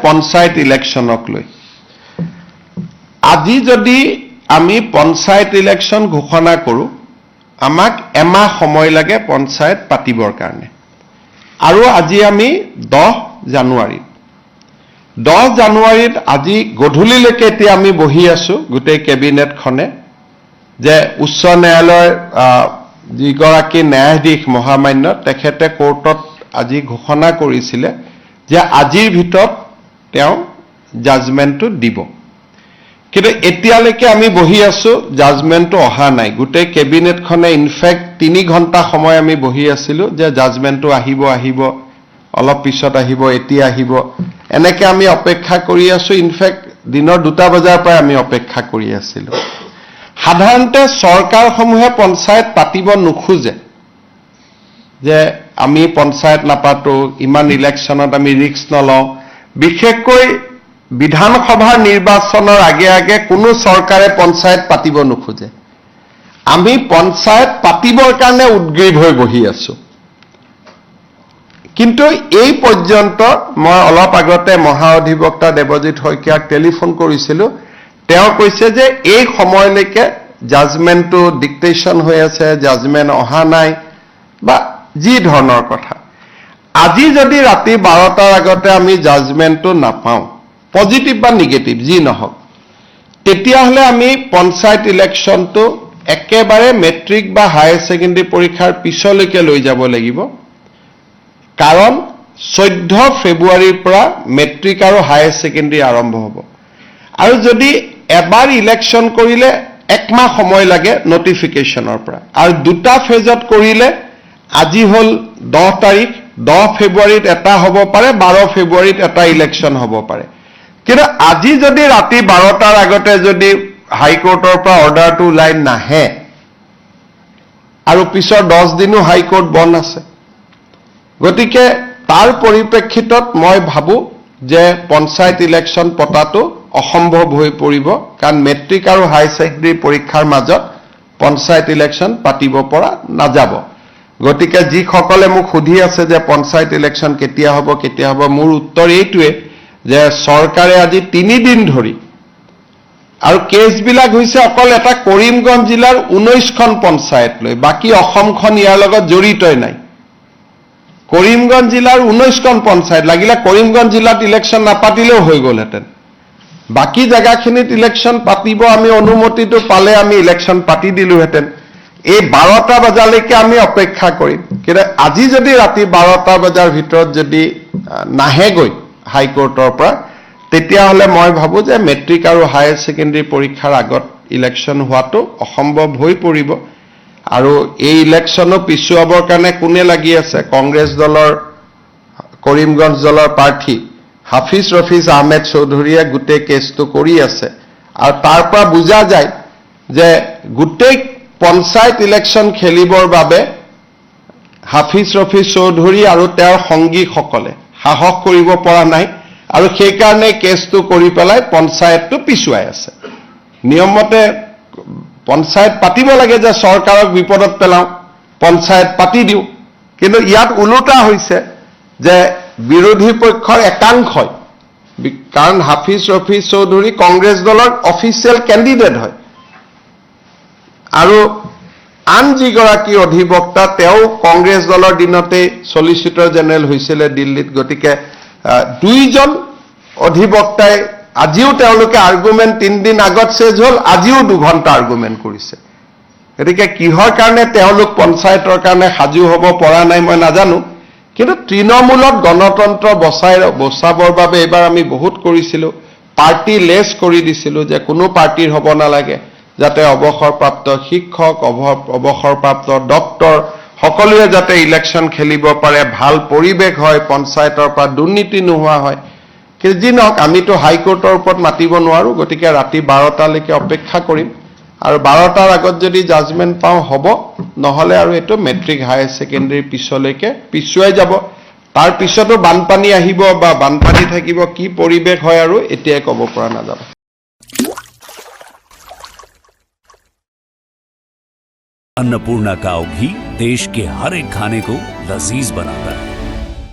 পঞ্চায়ত ইলেকশ্যনক লৈ আজি যদি আমি পঞ্চায়ত ইলেকশ্যন ঘোষণা কৰোঁ আমাক এমাহ সময় লাগে পঞ্চায়ত পাতিবৰ কাৰণে আৰু আজি আমি 10 জানুৱাৰীত আজি গধূলিলৈকে এতিয়া আমি বহি আছো গোটেই কেবিনেটখনে যে উচ্চ ন্যায়ালয়ৰ যিগৰাকী ন্যায়াধীশ মহামান্য তেখেতে কোৰ্টত আজি ঘোষণা কৰিছিলে যে আজিৰ ভিতৰত তেওঁ জাজমেণ্টটো দিব কিন্তু এতিয়ালৈকে আমি বহি আছো জাজমেণ্টটো অহা নাই গোটেই কেবিনেটখনে ইনফেক্ট 3 ঘণ্টা সময় আমি বহি আছিলো যে জাজমেণ্টটো আহিব অলপ পিছত আহিব এতিয়া আহিব এনেকৈ আমি অপেক্ষা কৰি আছো ইনফেক্ট দিনৰ 2টা বজাৰ পৰা আমি অপেক্ষা কৰি আছিলো সাধাৰণতে চৰকাৰসমূহে পঞ্চায়ত পাতিব নোখোজে যে আমি পঞ্চায়ত নাপাতো ইমান ইলেকশ্যনত আমি ৰিস্ক নলওঁ বিশেষকৈ বিধানসভাৰ নিৰ্বাচনৰ আগে কোনো চৰকাৰে পঞ্চায়ত পাতিব নোখোজে আমি পঞ্চায়ত পাতিবৰ কাৰণে উদ্গ্ৰীৱ হৈ বহি আছো কিন্তু এই পৰ্যন্ত মই অলপ আগতে মহা অধিবক্তা দেৱজিৎ শইকীয়াক টেলিফোন কৰিছিলো তেওঁ কৈছে যে এই সময়লৈকে জাজমেণ্টটো ডিক্টেশ্যন হৈ আছে জাজমেণ্ট অহা নাই বা যি ধৰণৰ কথা আজি যদি ৰাতি 12টাৰ আগতে আমি জাজমেণ্টটো নাপাওঁ পজিটিভ বা নিগেটিভ যি নহওক তেতিয়াহ'লে আমি পঞ্চায়ত ইলেকশ্যনটো একেবাৰে মেট্ৰিক বা হায়াৰ ছেকেণ্ডাৰী পৰীক্ষাৰ পিছলৈকে লৈ যাব লাগিব কাৰণ 14 ফেব্ৰুৱাৰীৰ পৰা মেট্ৰিক আৰু হায়াৰ ছেকেণ্ডাৰী আৰম্ভ হ'ব আৰু যদি এবাৰ ইলেকশ্যন কৰিলে একমাহ সময় লাগে নটিফিকেশ্যনৰ পৰা আৰু 2টা ফেজত কৰিলে আজি হ'ল 10 তাৰিখ 10 ফেব্ৰুৱাৰীত এটা হ'ব পাৰে 12 ফেব্ৰুৱাৰীত এটা ইলেকশ্যন হ'ব পাৰে কিন্তু আজি যদি ৰাতি 12টাৰ আগতে যদি হাইকোৰ্টৰ পৰা অৰ্ডাৰটো ওলাই নাহে আৰু পিছৰ 10 দিনো হাইকোৰ্ট বন্ধ আছে গতিকে তাৰ পৰিপ্ৰেক্ষিতত মই ভাবো যে পঞ্চায়ত ইলেকশ্যন পতাটো অসম্ভৱ হৈ পৰিব কাৰণ মেট্ৰিক আৰু হাই ছেকেণ্ডাৰী পৰীক্ষাৰ মাজত পঞ্চায়ত ইলেকশ্যন পাতিব পৰা নাযাব গতিকে যিসকলে মোক সুধি আছে যে পঞ্চায়ত ইলেকশ্যন কেতিয়া হ'ব মোৰ উত্তৰ এইটোৱে যে চৰকাৰে আজি 3 দিন ধৰি আৰু কেছবিলাক হৈছে অকল এটা কৰিমগঞ্জ জিলাৰ 19খন পঞ্চায়ত লৈ বাকি অসমখন ইয়াৰ লগত জড়িতই নাই কৰিমগঞ্জ জিলাৰ 19খন পঞ্চায়ত লাগিলে কৰিমগঞ্জ জিলাত ইলেকশ্যন নাপাতিলেও হৈ গ'লহেঁতেন বাকি জায়গাখিনিত ইলেকশ্যন পাতিব আমি অনুমতিটো পালে আমি ইলেকশ্যন পাতি দিলোহেঁতেন এই 12টা বজালৈকে আমি অপেক্ষা কৰিম কিন্তু আজি যদি ৰাতি 12টা বজাৰ ভিতৰত যদি নাহেগৈ হাইকোৰ্টৰ পৰা তেতিয়াহ'লে মই ভাবো যে মেট্ৰিক আৰু হায়াৰ ছেকেণ্ডাৰী পৰীক্ষাৰ আগত ইলেকশ্যন হোৱাটো অসম্ভৱ হৈ পৰিব আৰু এই ইলেকশ্যনো পিছুৱাবৰ কাৰণে কোনে লাগি আছে কংগ্ৰেছ দলৰ কৰিমগঞ্জ দলৰ প্ৰাৰ্থী হাফিজ ৰফিজ আহমেদ চৌধুৰীয়ে গোটেই কেছটো কৰি আছে আৰু তাৰ পৰা বুজা যায় যে গোটেই পঞ্চায়ত ইলেকশ্যন খেলিবৰ বাবে হাফিজ ৰফিজ চৌধুৰী আৰু তেওঁৰ সংগীসকলে সাহস কৰিব পৰা নাই আৰু সেই কাৰণে কেছটো কৰি পেলাই পঞ্চায়তটো পিছুৱাই আছে নিয়মমতে পঞ্চায়ত পাতিব লাগে যে চৰকাৰক বিপদত পেলাওঁ পঞ্চায়ত পাতি দিওঁ কিন্তু ইয়াত ওলোটা হৈছে যে বিৰোধী পক্ষৰ একাংশই কাৰণ হাফিজ ৰফিজ চৌধুৰী কংগ্ৰেছ দলৰ অফিচিয়েল কেণ্ডিডেট হয় আৰু আন যিগৰাকী অধিবক্তা তেওঁ কংগ্ৰেছ দলৰ দিনতে সলিচিটৰ জেনেৰেল হৈছিলে দিল্লীত গতিকে 2জন অধিবক্তাই আজিও তেওঁলোকে আৰ্গুমেণ্ট 3 দিন আগত শেষ হ'ল আজিও 2 ঘণ্টা আৰ্গুমেণ্ট কৰিছে গতিকে কিহৰ কাৰণে তেওঁলোক পঞ্চায়তৰ কাৰণে সাজু হ'ব পৰা নাই মই নাজানো কিন্তু তৃণমূলত গণতন্ত্ৰ বচাবৰ বাবে এবাৰ আমি বহুত কৰিছিলো পাৰ্টি লেছ কৰি দিছিলো যে কোনো পাৰ্টিৰ হ'ব নালাগে যাতে অৱসৰপ্ৰাপ্ত শিক্ষক অৱসৰপ্ৰাপ্ত ডক্টৰ সকলোৱে যাতে ইলেকশ্যন খেলিব পাৰে ভাল পৰিৱেশ হয় পঞ্চায়তৰ পৰা দুৰ্নীতি নোহোৱা হয় কিন্তু যি নহওক আমিতো হাইকোৰ্টৰ ওপৰত মাতিব নোৱাৰো গতিকে ৰাতি 12টালৈকে অপেক্ষা কৰিম আৰু 12টাৰ আগত যদি জাজমেণ্ট পাওঁ হ'ব নহ'লে আৰু এইটো মেট্ৰিক হায়াৰ ছেকেণ্ডাৰী পিছলৈকে পিছুৱাই যাব তাৰ পিছতো বানপানী আহিব বা বানপানী থাকিব কি পৰিৱেশ হয় আৰু এতিয়াই ক'ব পৰা নাযাব अन्नपूर्णा काव घी देश के हर एक खाने को लजीज बनाता है।